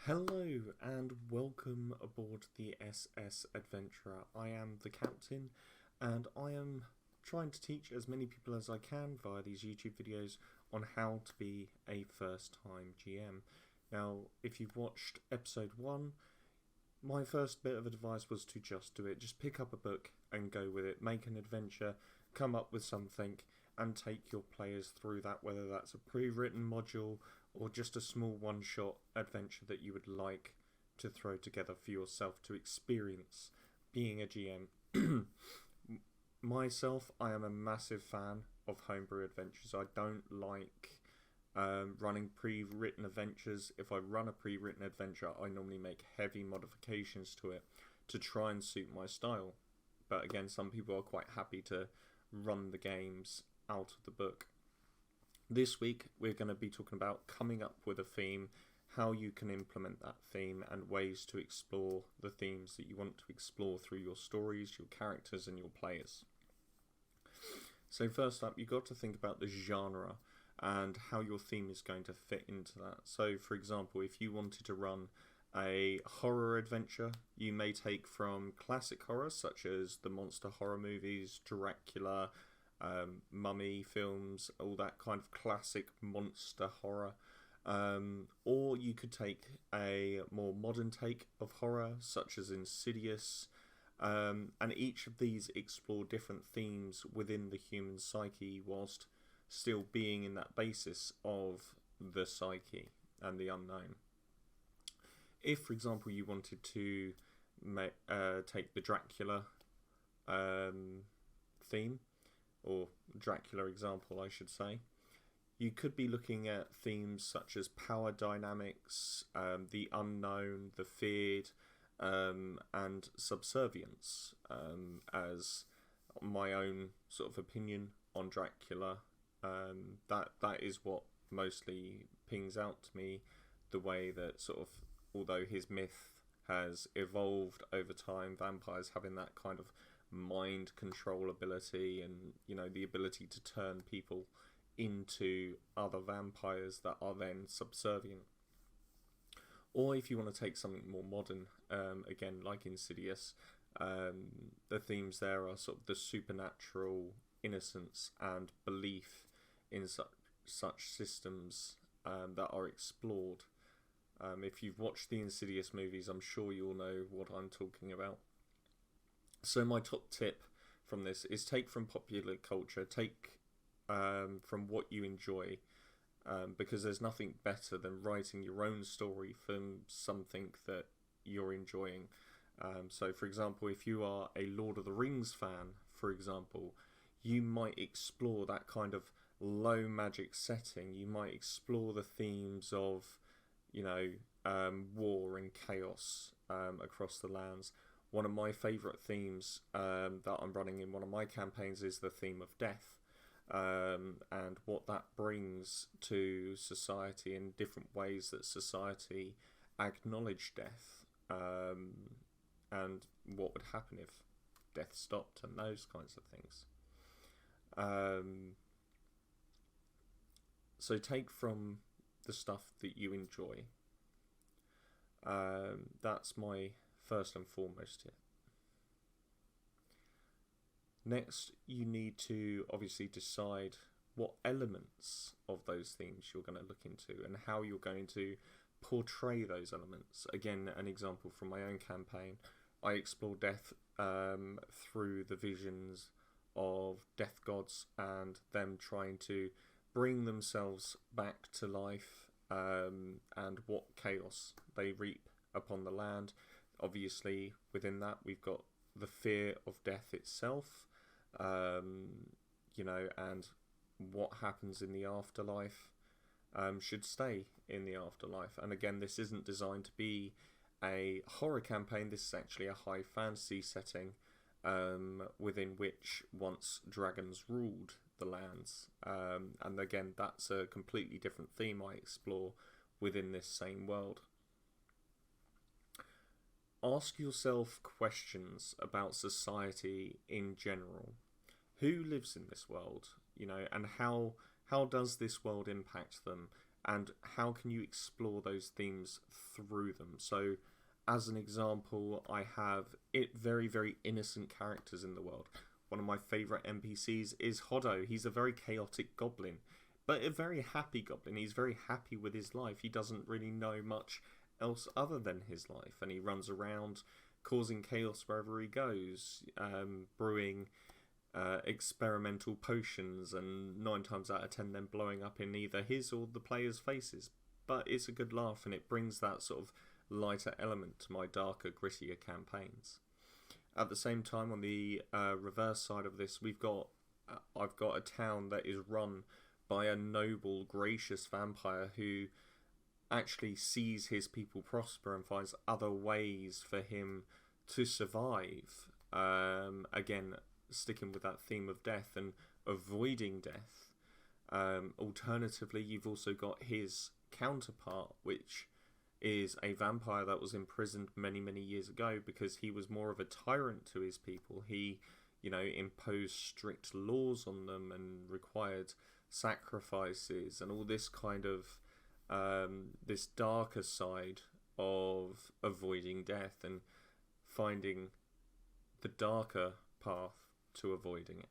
Hello and welcome aboard the SS Adventurer. I am the captain and I am trying to teach as many people as I can via these YouTube videos on how to be a first time GM. Now, if you've watched episode 1, my first bit of advice was to just do it. Just pick up a book and go with it. Make an adventure, come up with something and take your players through that, whether that's a pre-written module or just a small one-shot adventure that you would like to throw together for yourself to experience being a GM. Myself, I am a massive fan of homebrew adventures. I don't like running pre-written adventures. If I run a pre-written adventure, I normally make heavy modifications to it to try and suit my style. But again, some people are quite happy to run the games out of the book. This week we're going to be talking about coming up with a theme, how you can implement that theme, and ways to explore the themes that you want to explore through your stories, your characters and your players. So first up, you've got to think about the genre and how your theme is going to fit into that. So for example, if you wanted to run a horror adventure, you may take from classic horror such as the monster horror movies, Dracula, mummy films, all that kind of classic monster horror, or you could take a more modern take of horror such as Insidious, and each of these explore different themes within the human psyche whilst still being in that basis of the psyche and the unknown. If, for example, you wanted to take the Dracula theme, or Dracula example I should say, you could be looking at themes such as power dynamics, the unknown, the feared, and subservience, as my own sort of opinion on Dracula. That is what mostly pings out to me, the way that sort of, although his myth has evolved over time, vampires having that kind of mind control ability and, you know, the ability to turn people into other vampires that are then subservient. Or if you want to take something more modern, again like Insidious, the themes there are sort of the supernatural, innocence and belief in such systems that are explored. If you've watched the Insidious movies, I'm sure you'll know what I'm talking about. So my top tip from this is take from popular culture, take from what you enjoy, because there's nothing better than writing your own story from something that you're enjoying. So for example, if you are a Lord of the Rings fan, for example, you might explore that kind of low magic setting. You might explore the themes of, you know, war and chaos across the lands. One of my favourite themes that I'm running in one of my campaigns is the theme of death, and what that brings to society in different ways that society acknowledge death, and what would happen if death stopped and those kinds of things. So take from the stuff that you enjoy. That's my first and foremost tip. Next, you need to obviously decide what elements of those themes you're going to look into and how you're going to portray those elements. Again, an example from my own campaign, I explore death through the visions of death gods and them trying to bring themselves back to life, and what chaos they reap upon the land. Obviously, within that, we've got the fear of death itself, you know, and what happens in the afterlife should stay in the afterlife. And again, this isn't designed to be a horror campaign. This is actually a high fantasy setting within which once dragons ruled the lands. And again, that's a completely different theme I explore within this same world. Ask yourself questions about society in general. Who lives in this world, you know, and how does this world impact them, and how can you explore those themes through them. So as an example, I have very, very innocent characters in the world. One of my favourite NPCs is Hoddo. He's a very chaotic goblin, but a very happy goblin. He's very happy with his life. He doesn't really know much else other than his life, and he runs around causing chaos wherever he goes, brewing experimental potions, and 9 times out of 10 then blowing up in either his or the players' faces. But it's a good laugh, and it brings that sort of lighter element to my darker, grittier campaigns. At the same time, on the reverse side of this, I've got a town that is run by a noble, gracious vampire who actually sees his people prosper and finds other ways for him to survive. Again, sticking with that theme of death and avoiding death. Alternatively, you've also got his counterpart, which is a vampire that was imprisoned many, many years ago because he was more of a tyrant to his people. He, imposed strict laws on them and required sacrifices and all this kind of this darker side of avoiding death and finding the darker path to avoiding it.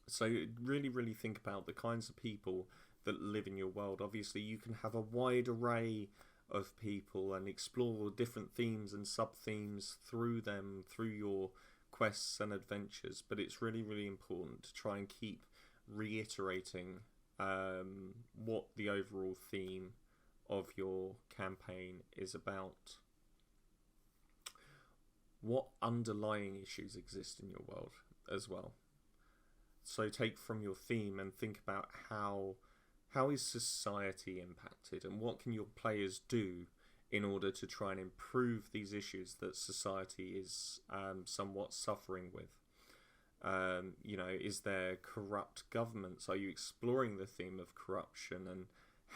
So really, really think about the kinds of people that live in your world. Obviously, you can have a wide array of people and explore different themes and sub-themes through them, through your quests and adventures, but it's really, really important to try and keep reiterating what the overall theme of your campaign is about. What underlying issues exist in your world as well. So take from your theme and think about how is society impacted, and what can your players do in order to try and improve these issues that society is somewhat suffering with. Is there corrupt governments? Are you exploring the theme of corruption and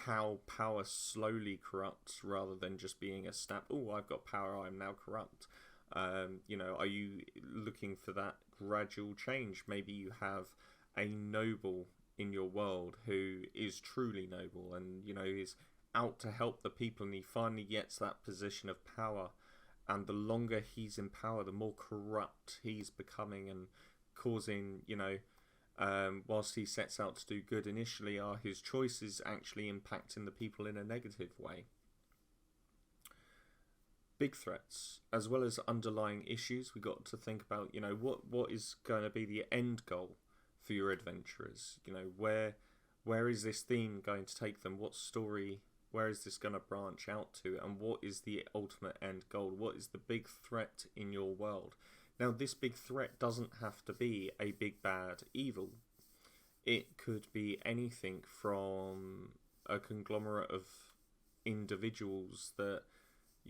how power slowly corrupts rather than just being a snap, oh, I've got power, I'm now corrupt? Are you looking for that gradual change? Maybe you have a noble in your world who is truly noble and, is out to help the people, and he finally gets that position of power. And the longer he's in power, the more corrupt he's becoming and causing, whilst he sets out to do good initially, are his choices actually impacting the people in a negative way? Big threats, as well as underlying issues, we got to think about, what is going to be the end goal for your adventurers? Where is this theme going to take them? What story, where is this going to branch out to? And what is the ultimate end goal? What is the big threat in your world? Now, this big threat doesn't have to be a big bad evil. It could be anything from a conglomerate of individuals that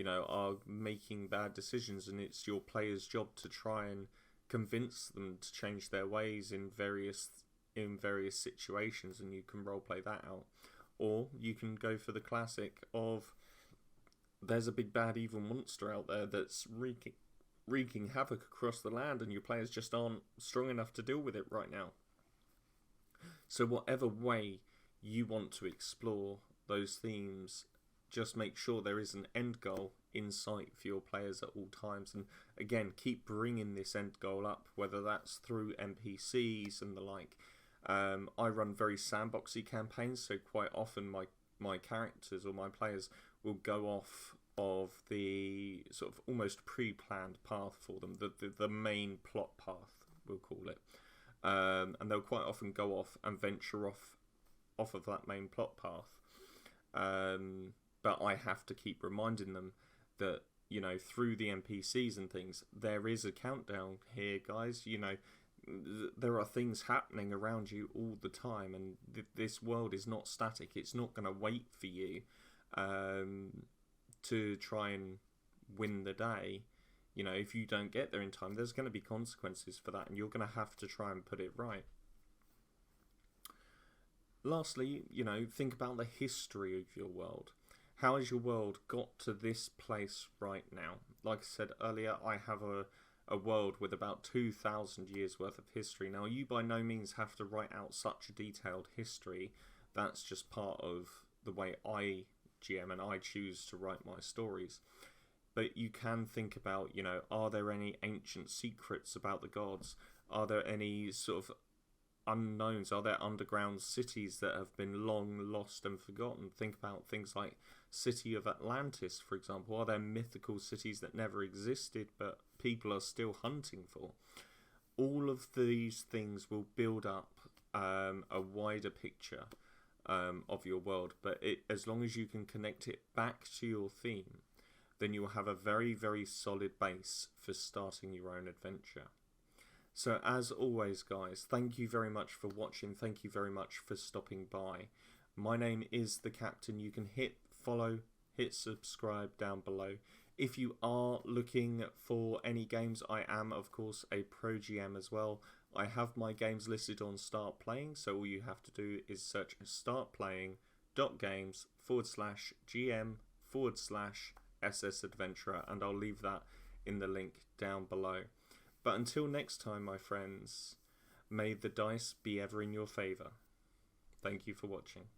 are making bad decisions, and it's your player's job to try and convince them to change their ways in various situations, and you can roleplay that out. Or you can go for the classic of there's a big bad evil monster out there that's wreaking havoc across the land, and your players just aren't strong enough to deal with it right now. So whatever way you want to explore those themes, just make sure there is an end goal in sight for your players at all times. And again, keep bringing this end goal up, whether that's through NPCs and the like. I run very sandboxy campaigns, so quite often my characters or my players will go off of the sort of almost pre-planned path for them, the main plot path, we'll call it. And they'll quite often go off and venture off of that main plot path. But I have to keep reminding them that, through the NPCs and things, there is a countdown here, guys. There are things happening around you all the time, and this world is not static. It's not going to wait for you to try and win the day. If you don't get there in time, there's going to be consequences for that, and you're going to have to try and put it right. Lastly, think about the history of your world. How has your world got to this place right now? Like I said earlier, I have a world with about 2,000 years worth of history. Now, you by no means have to write out such a detailed history, That's just part of the way I GM and I choose to write my stories. But you can think about, you know, are there any ancient secrets about the gods? Are there any sort of unknowns? Are there underground cities that have been long lost and forgotten? Think about things like City of Atlantis, for example. Are there mythical cities that never existed but people are still hunting for? All of these things will build up a wider picture of your world, but as long as you can connect it back to your theme, then you will have a very, very solid base for starting your own adventure. So as always, guys, thank you very much for watching. Thank you very much for stopping by. My name is The Captain. You can hit follow, hit subscribe down below. If you are looking for any games, I am, of course, a pro GM as well. I have my games listed on Start Playing, so all you have to do is search startplaying.games/GM/ssadventurer, and I'll leave that in the link down below. But until next time, my friends, may the dice be ever in your favour. Thank you for watching.